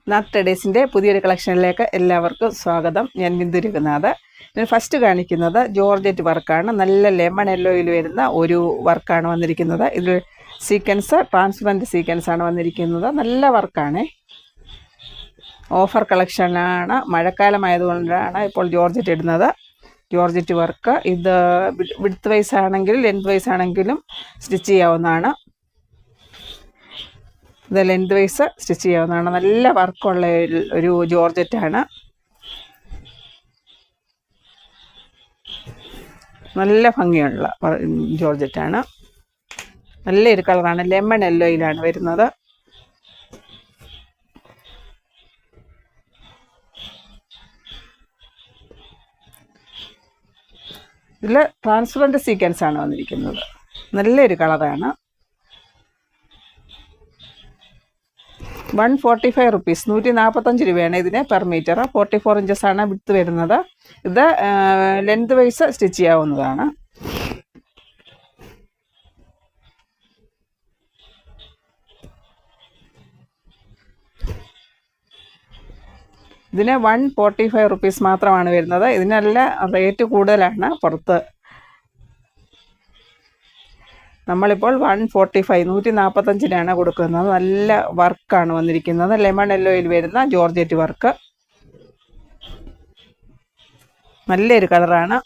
നാത്ത് ട്രേഡേഴ്സിൻ്റെ പുതിയൊരു കളക്ഷനിലേക്ക് എല്ലാവർക്കും സ്വാഗതം. ഞാൻ ബിന്ദു രഘുനാഥ്. ഞാൻ ഫസ്റ്റ് കാണിക്കുന്നത് ജോർജറ്റ് വർക്കാണ്. നല്ല ലെമൺ യെല്ലോയിൽ വരുന്ന ഒരു വർക്കാണ് വന്നിരിക്കുന്നത്. ഇതിൽ സീക്വൻസ് ട്രാൻസ്പെറൻറ്റ് സീക്വൻസാണ് വന്നിരിക്കുന്നത്. നല്ല വർക്കാണ്. ഓഫർ കളക്ഷനാണ്. മഴക്കാലമായതുകൊണ്ടാണ് ഇപ്പോൾ ജോർജറ്റ് ഇടുന്നത്. ജോർജറ്റ് വർക്ക് ഇത് വിഡ്ത്ത് വൈസ് ആണെങ്കിലും ലെങ്ത് വൈസ് ആണെങ്കിലും സ്റ്റിച്ച് ചെയ്യാവുന്നതാണ്. ഇത് ലെങ്ത് വൈസ് സ്റ്റിച്ച് ചെയ്യാവുന്നതാണ്. നല്ല വർക്കുള്ള ഒരു ജോർജറ്റാണ്. നല്ല ഭംഗിയുള്ള ജോർജറ്റാണ്. നല്ലൊരു കളറാണ്. ലെമൺ യെല്ലോയിലാണ് വരുന്നത്. ഇതിൽ ട്രാൻസ്പെറൻറ്റ് സീക്വൻസ് ആണ് വന്നിരിക്കുന്നത്. നല്ലൊരു കളറാണ്. 145 റുപ്പീസ്, 145 രൂപയാണ് ഇതിന് പെർ മീറ്റർ. 44 ഇഞ്ചസ് ആണ് വിഡ്ത്ത് വരുന്നത്. ഇത് ലെങ്ത് വൈസ് സ്റ്റിച്ച് ചെയ്യാവുന്നതാണ്. ഇതിന് 145 റുപ്പീസ് മാത്രമാണ് വരുന്നത്. ഇതിനല്ല റേറ്റ് കൂടുതലാണ് പുറത്ത്. നമ്മളിപ്പോൾ 145, 145 കൊടുക്കുന്നത്. നല്ല വർക്കാണ് വന്നിരിക്കുന്നത്. ലെമൺ യെല്ലോയിൽ വരുന്ന ജോർജറ്റ് വർക്ക്. നല്ലൊരു കളറാണ്.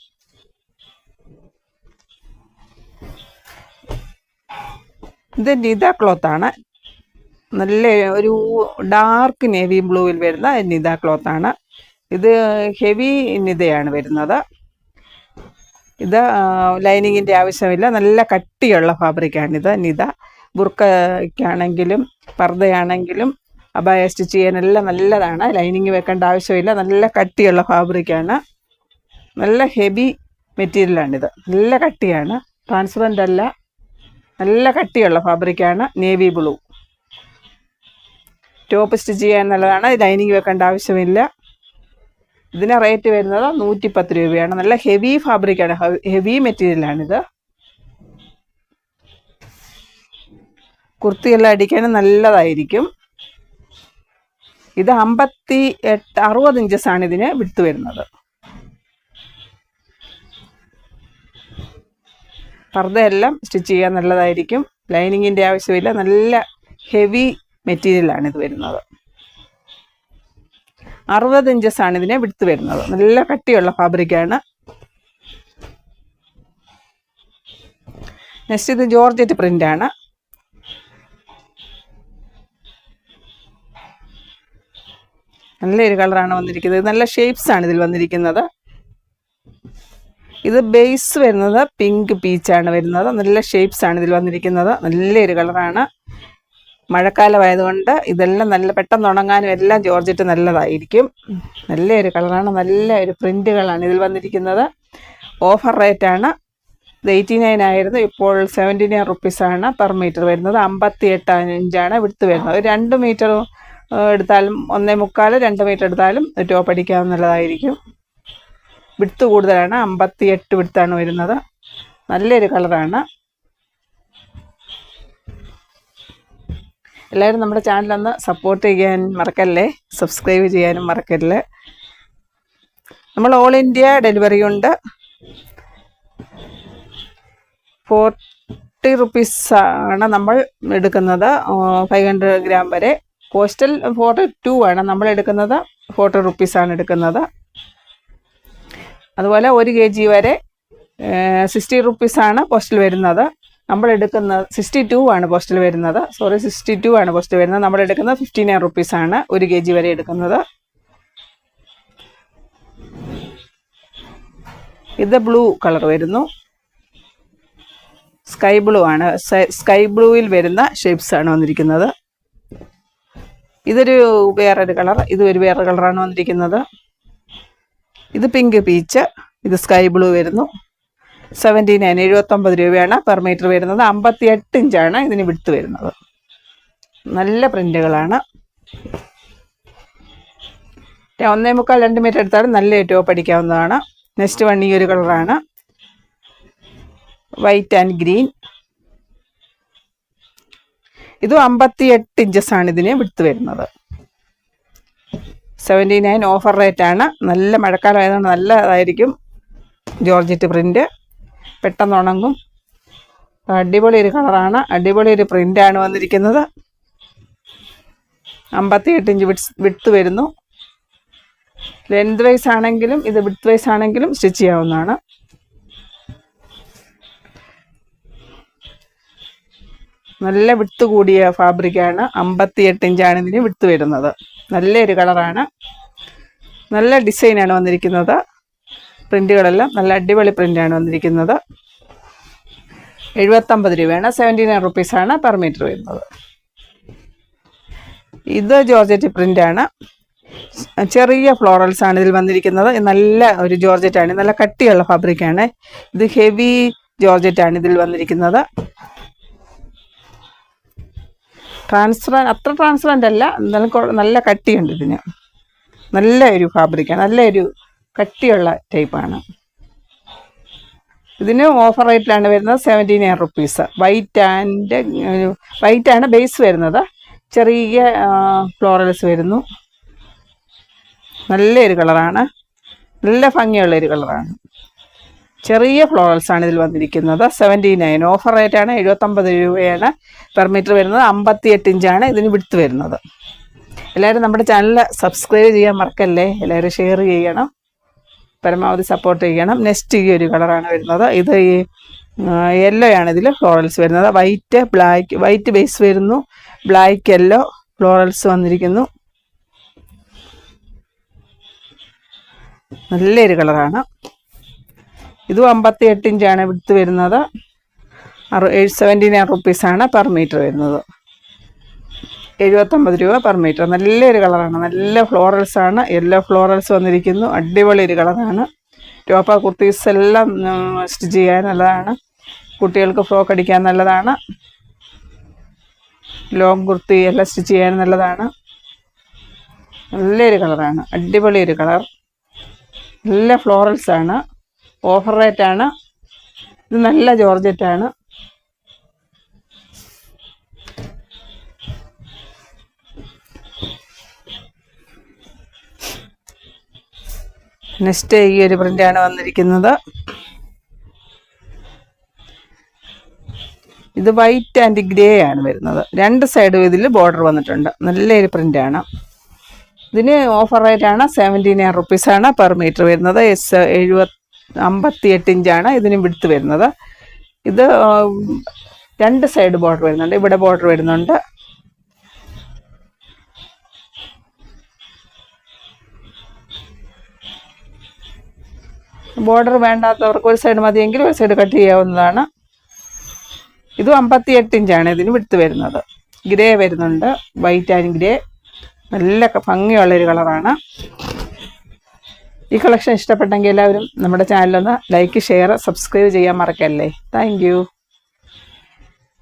ഇത് നിത ക്ലോത്താണ്. നല്ല ഒരു ഡാർക്ക് നേവി ബ്ലൂവിൽ വരുന്ന നിത ക്ലോത്താണ്. ഇത് ഹെവി നിതയാണ് വരുന്നത്. ഇത് ലൈനിങ്ങിൻ്റെ ആവശ്യമില്ല. നല്ല കട്ടിയുള്ള ഫാബ്രിക്കാണിത്. നിത ബുർക്കയ്ക്കാണെങ്കിലും പർദ്ദയാണെങ്കിലും അബായ സ്റ്റിച്ച് ചെയ്യാനെല്ലാം നല്ലതാണ്. ലൈനിങ് വെക്കേണ്ട ആവശ്യമില്ല. നല്ല കട്ടിയുള്ള ഫാബ്രിക്കാണ്. നല്ല ഹെവി മെറ്റീരിയലാണിത്. നല്ല കട്ടിയാണ്. ട്രാൻസ്പെറൻ്റ് അല്ല. നല്ല കട്ടിയുള്ള ഫാബ്രിക്കാണ്. Navy blue. ടോപ്പ് സ്റ്റിച്ച് ചെയ്യാൻ നല്ലതാണ്. ലൈനിങ് വെക്കേണ്ട ആവശ്യമില്ല. ഇതിന് റേറ്റ് വരുന്നത് 110 രൂപയാണ്. നല്ല ഹെവി ഫാബ്രിക്കാണ്. ഹെവി മെറ്റീരിയലാണിത്. കുർത്തിയെല്ലാം അടിക്കാനും നല്ലതായിരിക്കും. ഇത് 60 ഇഞ്ചസാണ് ഇതിന് വിഡ്ത്ത് വരുന്നത്. പർദ്ദയെല്ലാം സ്റ്റിച്ച് ചെയ്യാൻ നല്ലതായിരിക്കും. ലൈനിങ്ങിൻ്റെ ആവശ്യമില്ല. നല്ല ഹെവി മെറ്റീരിയലാണ് ഇത് വരുന്നത്. 60 ഇഞ്ചസാണ് ഇതിനെ വിഡ്ത്ത് വരുന്നത്. നല്ല കട്ടിയുള്ള ഫാബ്രിക്കാണ്. നെക്സ്റ്റ് ഇത് ജോർജറ്റ് പ്രിൻ്റാണ്. നല്ലൊരു കളറാണ് വന്നിരിക്കുന്നത്. നല്ല ഷേപ്സാണ് ഇതിൽ വന്നിരിക്കുന്നത്. ഇത് ബേസ് വരുന്നത് പിങ്ക് പീച്ചാണ് വരുന്നത്. നല്ല ഷേപ്സാണ് ഇതിൽ വന്നിരിക്കുന്നത്. നല്ലൊരു കളറാണ്. മഴക്കാലമായതുകൊണ്ട് ഇതെല്ലാം നല്ല പെട്ടെന്ന് ഉണങ്ങാനും എല്ലാം ജോർജറ്റ് നല്ലതായിരിക്കും. നല്ലൊരു കളറാണ്. നല്ല ഒരു പ്രിൻറ്റുകളാണ് ഇതിൽ വന്നിരിക്കുന്നത്. ഓഫർ റേറ്റാണ്. ഇത് 89 ആയിരുന്നു. ഇപ്പോൾ 79 റുപ്പീസാണ് പെർ മീറ്റർ വരുന്നത്. 58 ഇഞ്ചാണ് വിഡ്ത്ത് വരുന്നത്. 2 മീറ്റർ എടുത്താലും 1.25, 2 മീറ്റർ എടുത്താലും ടോപ്പ് അടിക്കാവുന്നതായിരിക്കും. വിഡ്ത്ത് കൂടുതലാണ്. 58 വിഡ്ത്താണ് വരുന്നത്. നല്ലൊരു കളറാണ്. എല്ലാവരും നമ്മുടെ ചാനലൊന്ന് സപ്പോർട്ട് ചെയ്യാൻ മറക്കല്ലേ. സബ്സ്ക്രൈബ് ചെയ്യാനും മറക്കല്ലേ. നമ്മൾ ഓൾ ഇന്ത്യ ഡെലിവറി ഉണ്ട്. 40 റുപ്പീസാണ് നമ്മൾ എടുക്കുന്നത്. 500 ഗ്രാം വരെ. പോസ്റ്റൽ 42 ആണ് നമ്മൾ എടുക്കുന്നത്. 40 റുപ്പീസാണ് എടുക്കുന്നത്. അതുപോലെ 1 kg വരെ 60 റുപ്പീസാണ് പോസ്റ്റൽ വരുന്നത്. നമ്മൾ എടുക്കുന്നത് 62 ആണ് പോസ്റ്റൽ വരുന്നത്. 62 ആണ് പോസ്റ്റൽ വരുന്നത്. നമ്മൾ എടുക്കുന്നത് 59 റുപ്പീസാണ് 1 kg വരെ എടുക്കുന്നത്. ഇത് ബ്ലൂ കളർ വരുന്നു. സ്കൈ ബ്ലൂ ആണ്. സ്കൈ ബ്ലൂവിൽ വരുന്ന ഷേപ്സാണ് വന്നിരിക്കുന്നത്. ഇതൊരു വേറൊരു കളർ. ഇതൊരു വേറെ കളറാണ് വന്നിരിക്കുന്നത്. ഇത് പിങ്ക് പീച്ച്. ഇത് സ്കൈ ബ്ലൂ വരുന്നു. 79 രൂപയാണ് പെർ മീറ്റർ വരുന്നത്. 58 ഇഞ്ചാണ് ഇതിന് വിഡ്ത്ത് വരുന്നത്. നല്ല പ്രിൻ്റുകളാണ്. 1.25, 2 മീറ്റർ എടുത്താലും നല്ല ടോപ്പ് അടിക്കാവുന്നതാണ്. നെക്സ്റ്റ് വൺ ഈ ഒരു കളറാണ്. White and green. ഇത് 58 ഇഞ്ചസാണ് ഇതിന് വിഡ്ത്ത് വരുന്നത്. 79 ഓഫർ റേറ്റാണ്. നല്ല മഴക്കാലം ആയതുകൊണ്ട് നല്ലതായിരിക്കും. ജോർജറ്റ് പ്രിൻ്റ് പെട്ടെന്ന് ഉണങ്ങും. അടിപൊളി ഒരു കളറാണ്, അടിപൊളി ഒരു പ്രിൻ്റാണ് വന്നിരിക്കുന്നത്. 58 ഇഞ്ച് വിഡ്ത്ത് വരുന്നു. ലെങ്ത് വൈസ് ആണെങ്കിലും ഇത് വിഡ്ത്ത് വൈസ് ആണെങ്കിലും സ്റ്റിച്ച് ചെയ്യാവുന്നതാണ്. നല്ല വിഡ്ത്ത് കൂടിയ ഫാബ്രിക്കാണ്. 58 ഇഞ്ചാണ് ഇതിന് വിഡ്ത്ത് വരുന്നത്. നല്ലൊരു കളറാണ്, നല്ല ഡിസൈനാണ് വന്നിരിക്കുന്നത്. പ്രിൻ്റുകളെല്ലാം നല്ല അടിപൊളി പ്രിൻ്റാണ് വന്നിരിക്കുന്നത്. 79 രൂപയാണ്. 79 റുപ്പീസാണ് പെർ മീറ്റർ വരുന്നത്. ഇത് ജോർജറ്റ് പ്രിൻ്റാണ്. ചെറിയ ഫ്ലോറൽസ് ആണ് ഇതിൽ വന്നിരിക്കുന്നത്. നല്ല ഒരു ജോർജറ്റാണ്, നല്ല കട്ടിയുള്ള ഫാബ്രിക്കാണ്. ഇത് ഹെവി ജോർജറ്റാണ് ഇതിൽ വന്നിരിക്കുന്നത്. അത്ര ട്രാൻസ്പറൻ്റ് അല്ല, എന്നാലും നല്ല കട്ടിയുണ്ട് ഇതിന്. നല്ല ഒരു ഫാബ്രിക്കാണ്, നല്ലൊരു കട്ടിയുള്ള ടൈപ്പാണ്. ഇതിന് ഓഫർ റേറ്റിലാണ് വരുന്നത് 79 റുപ്പീസ്. വൈറ്റാണ് ബേസ് വരുന്നത്. ചെറിയ ഫ്ലോറൽസ് വരുന്നു. നല്ലൊരു കളറാണ്, നല്ല ഭംഗിയുള്ളൊരു കളറാണ്. ചെറിയ ഫ്ലോറൽസാണ് ഇതിൽ വന്നിരിക്കുന്നത്. 79 ഓഫർ റേറ്റാണ്. 79 രൂപയാണ് പെർ മീറ്റർ വരുന്നത്. 58 ഇഞ്ചാണ് ഇതിന് വിഡ്ത്ത് വരുന്നത്. എല്ലാവരും നമ്മുടെ ചാനൽ സബ്സ്ക്രൈബ് ചെയ്യാൻ മറക്കല്ലേ. എല്ലാവരും ഷെയർ ചെയ്യണം, പരമാവധി സപ്പോർട്ട് ചെയ്യണം. നെക്സ്റ്റ് ഈ ഒരു കളറാണ് വരുന്നത്. ഇത് ഈ യെല്ലോ ആണ് ഇതിൽ ഫ്ലോറൽസ് വരുന്നത്. വൈറ്റ് ബേസ് വരുന്നു, ബ്ലാക്ക് യെല്ലോ ഫ്ലോറൽസ് വന്നിരിക്കുന്നു. നല്ലൊരു കളറാണ്. ഇതും 58 ഇഞ്ചാണ് വിഡ്ത്ത് വരുന്നത്. 79 റുപ്പീസാണ് പെർ മീറ്റർ വരുന്നത്. 79 രൂപ പെർ മീറ്റർ. നല്ലൊരു കളറാണ്, നല്ല ഫ്ലോറൽസാണ്. യെല്ലോ ഫ്ലോറൽസ് വന്നിരിക്കുന്നു. അടിപൊളി ഒരു കളറാണ്. ടോപ്പ് കുർത്തീസ് എല്ലാം സ്റ്റിച്ച് ചെയ്യാൻ നല്ലതാണ്. കുട്ടികൾക്ക് ഫ്രോക്ക് അടിക്കാൻ നല്ലതാണ്. ലോങ് കുർത്തി എല്ലാം സ്റ്റിച്ച് ചെയ്യാൻ നല്ലതാണ്. നല്ലൊരു കളറാണ്, അടിപൊളി ഒരു കളർ. നല്ല ഫ്ലോറൽസാണ്. ഓഫർ റേറ്റാണ്. ഇത് നല്ല ജോർജറ്റാണ്. നെക്സ്റ്റ് ഈ ഒരു പ്രിൻ്റാണ് വന്നിരിക്കുന്നത്. ഇത് വൈറ്റ് ആൻഡ് ഗ്രേ ആണ് വരുന്നത്. രണ്ട് സൈഡും ഇതിൽ ബോർഡർ വന്നിട്ടുണ്ട്. നല്ലൊരു പ്രിൻ്റാണ്. ഇതിന് ഓഫർ റേറ്റാണ് 79 റുപ്പീസാണ് പെർ മീറ്റർ വരുന്നത്. 58 ഇഞ്ചാണ് ഇതിന് വിഡ്ത്ത് വരുന്നത്. ഇത് രണ്ട് സൈഡ് ബോർഡർ വരുന്നുണ്ട്. ഇവിടെ ബോർഡർ വരുന്നുണ്ട്. ബോർഡർ വേണ്ടാത്തവർക്ക് ഒരു സൈഡ് മതിയെങ്കിൽ ഒരു സൈഡ് കട്ട് ചെയ്യാവുന്നതാണ്. ഇത് 58 ഇഞ്ചാണ് ഇതിന് വിഡ്ത്ത് വരുന്നത്. ഗ്രേ വരുന്നുണ്ട്, വൈറ്റ് ആൻഡ് ഗ്രേ. നല്ല ഭംഗിയുള്ളൊരു കളറാണ്. ഈ കളക്ഷൻ ഇഷ്ടപ്പെട്ടെങ്കിൽ എല്ലാവരും നമ്മുടെ ചാനലൊന്ന് ലൈക്ക്, ഷെയർ, സബ്സ്ക്രൈബ് ചെയ്യാൻ മറക്കല്ലേ. Thank you.